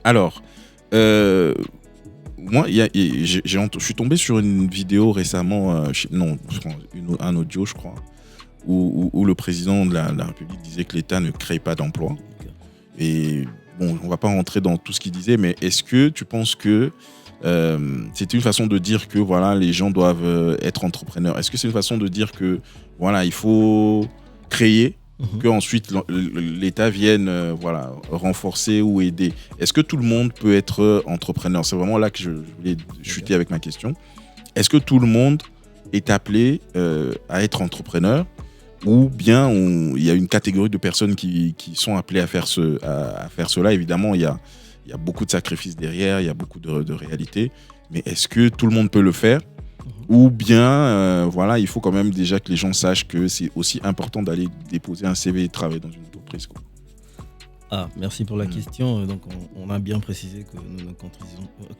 Alors, moi, je suis tombé sur une vidéo récemment, un audio, je crois, où le président de la République disait que l'État ne crée pas d'emplois. Et bon, on ne va pas rentrer dans tout ce qu'il disait, mais est-ce que tu penses que c'est une façon de dire que voilà, les gens doivent être entrepreneurs? Est-ce que c'est une façon de dire que voilà, il faut créer, que ensuite l'État vienne renforcer ou aider? Est-ce que tout le monde peut être entrepreneur? C'est vraiment là que je voulais chuter avec ma question. Est-ce que tout le monde est appelé à être entrepreneur, ou bien il y a une catégorie de personnes qui sont appelées à faire cela? Évidemment, il y a beaucoup de sacrifices derrière, il y a beaucoup de réalités, mais est-ce que tout le monde peut le faire? Ou bien, il faut quand même déjà que les gens sachent que c'est aussi important d'aller déposer un CV et travailler dans une entreprise, quoi. Merci pour la question. Donc, on a bien précisé que nous ne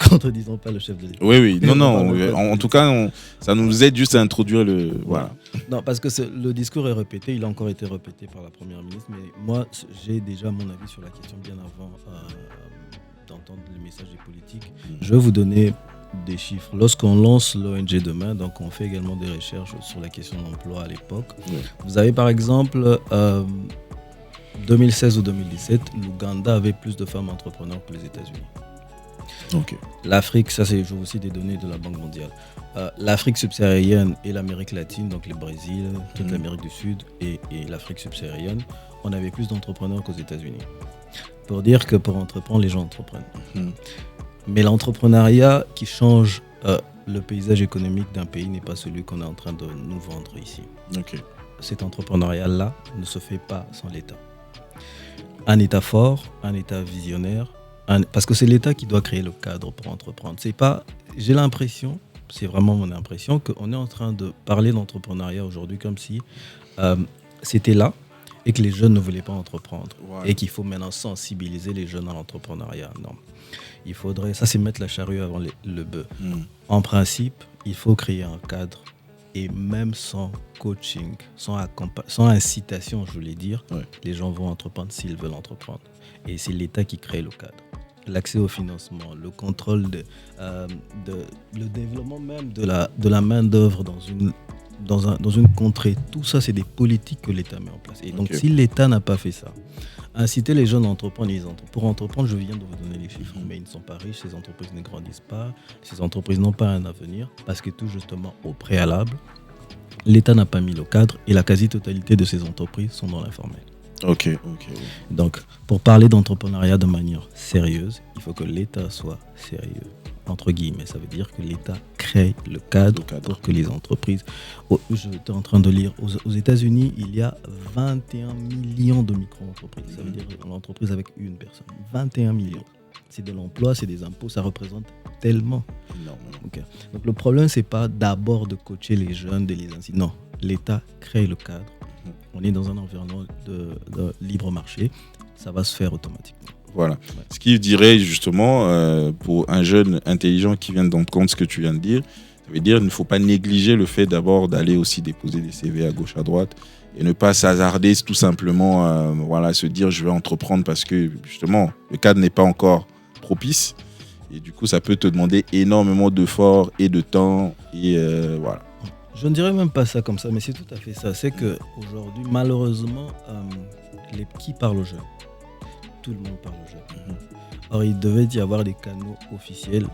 contredisons pas le chef de l'État. Oui. Non. En tout cas, ça nous aide juste à introduire le... Voilà. Non, parce que le discours est répété. Il a encore été répété par la Première ministre. Mais moi, j'ai déjà mon avis sur la question bien avant d'entendre le message des politiques. Je vais vous donner des chiffres. Lorsqu'on lance l'ONG Demain, donc on fait également des recherches sur la question de l'emploi à l'époque. Vous avez par exemple... 2016 ou 2017, l'Ouganda avait plus de femmes entrepreneurs que les États-Unis. Okay. L'Afrique, ça c'est, je vous cite des données de la Banque mondiale. L'Afrique subsaharienne et l'Amérique latine, donc le Brésil, toute l'Amérique du Sud et l'Afrique subsaharienne, on avait plus d'entrepreneurs qu'aux États-Unis. Pour dire que pour entreprendre, les gens entreprennent. Mais l'entrepreneuriat qui change le paysage économique d'un pays n'est pas celui qu'on est en train de nous vendre ici. Okay. Cet entrepreneuriat-là ne se fait pas sans l'État. Un État fort, un État visionnaire, parce que c'est l'État qui doit créer le cadre pour entreprendre. J'ai l'impression, c'est vraiment mon impression, qu'on est en train de parler d'entrepreneuriat aujourd'hui comme si c'était là et que les jeunes ne voulaient pas entreprendre. Et qu'il faut maintenant sensibiliser les jeunes à l'entrepreneuriat. Non. Il faudrait, ça c'est mettre la charrue avant le bœuf. En principe, il faut créer un cadre. Et même sans coaching, sans incitation, je voulais dire, les gens vont entreprendre s'ils veulent entreprendre. Et c'est l'État qui crée le cadre. L'accès au financement, le contrôle, le développement même de la main-d'œuvre dans une contrée, tout ça, c'est des politiques que l'État met en place. Et donc, si l'État n'a pas fait ça, inciter les jeunes à entreprendre, pour entreprendre, je viens de vous donner les chiffres, mais ils ne sont pas riches, ces entreprises ne grandissent pas, ces entreprises n'ont pas un avenir, parce que tout justement au préalable, l'État n'a pas mis le cadre et la quasi-totalité de ces entreprises sont dans l'informel. Ok. Donc, pour parler d'entrepreneuriat de manière sérieuse, il faut que l'État soit sérieux. Entre guillemets, ça veut dire que l'État crée le cadre pour que les entreprises... J'étais en train de lire, aux États-Unis, il y a 21 millions de micro-entreprises. Ça veut dire l'entreprise avec une personne. 21 millions. C'est de l'emploi, c'est des impôts, ça représente tellement. Okay. Donc le problème, c'est pas d'abord de coacher les jeunes, de les inciter. Non, l'État crée le cadre. On est dans un environnement de libre marché. Ça va se faire automatiquement. Voilà. Ce qui dirait justement, pour un jeune intelligent qui vient d'entendre ce que tu viens de dire, ça veut dire qu'il ne faut pas négliger le fait d'abord d'aller aussi déposer des CV à gauche, à droite, et ne pas s'hasarder tout simplement, se dire je vais entreprendre parce que justement le cadre n'est pas encore propice. Et du coup, ça peut te demander énormément d'efforts et de temps. Et voilà. Je ne dirais même pas ça comme ça, mais c'est tout à fait ça. C'est qu'aujourd'hui, malheureusement, qui parle aux jeunes? Tout le monde parle aux jeunes. Or, il devait y avoir des canaux officiels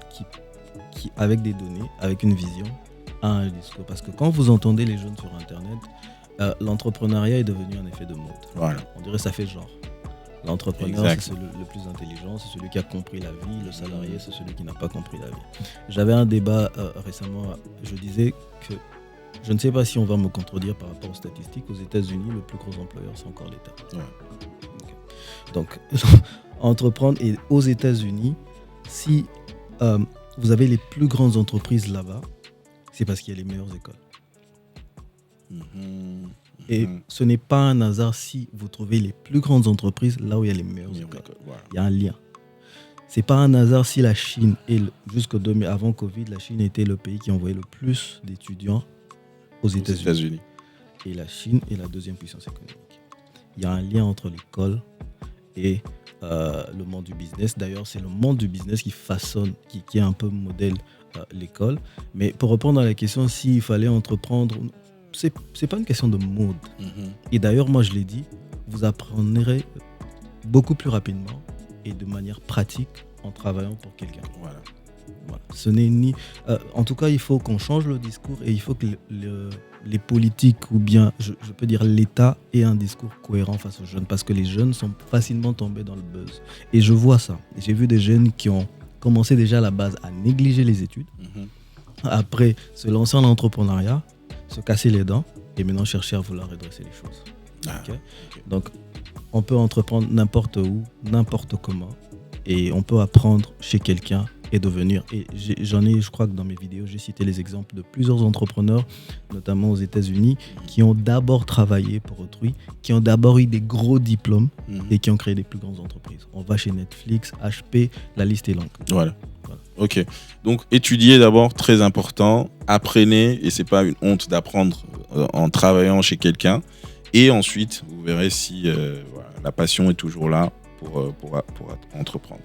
qui, avec des données, avec une vision, a un discours. Parce que quand vous entendez les jeunes sur Internet, l'entrepreneuriat est devenu un effet de mode. Voilà. On dirait que ça fait genre. L'entrepreneur, c'est le plus intelligent, c'est celui qui a compris la vie. Le salarié, c'est celui qui n'a pas compris la vie. J'avais un débat récemment, je disais que je ne sais pas si on va me contredire par rapport aux statistiques. Aux États-Unis, le plus gros employeur, c'est encore l'État. Donc, entreprendre, et aux États-Unis, si vous avez les plus grandes entreprises là-bas, c'est parce qu'il y a les meilleures écoles. Et ce n'est pas un hasard si vous trouvez les plus grandes entreprises là où il y a les meilleures écoles. Voilà. Il y a un lien. C'est pas un hasard si la Chine, avant Covid, la Chine était le pays qui envoyait le plus d'étudiants aux États-Unis. Et la Chine est la deuxième puissance économique. Il y a un lien entre l'école et le monde du business. D'ailleurs, c'est le monde du business qui façonne, qui est un peu modèle l'école. Mais pour répondre à la question, s'il fallait entreprendre, c'est pas une question de mode. Et d'ailleurs, moi, je l'ai dit, vous apprendrez beaucoup plus rapidement et de manière pratique en travaillant pour quelqu'un. Voilà. Ce n'est ni. En tout cas, il faut qu'on change le discours et il faut que les politiques ou bien, je peux dire l'État, ait un discours cohérent face aux jeunes parce que les jeunes sont facilement tombés dans le buzz. Et je vois ça. J'ai vu des jeunes qui ont commencé déjà à la base à négliger les études, après se lancer en entrepreneuriat, se casser les dents et maintenant chercher à vouloir redresser les choses. Okay. Donc, on peut entreprendre n'importe où, n'importe comment et on peut apprendre chez quelqu'un et devenir. Et je crois que dans mes vidéos, j'ai cité les exemples de plusieurs entrepreneurs, notamment aux États-Unis, qui ont d'abord travaillé pour autrui, qui ont d'abord eu des gros diplômes et qui ont créé des plus grandes entreprises. On va chez Netflix, HP, la liste est longue. Voilà. Ok. Donc, étudier d'abord, très important. Apprenez, et c'est pas une honte d'apprendre en travaillant chez quelqu'un. Et ensuite, vous verrez si la passion est toujours là pour entreprendre.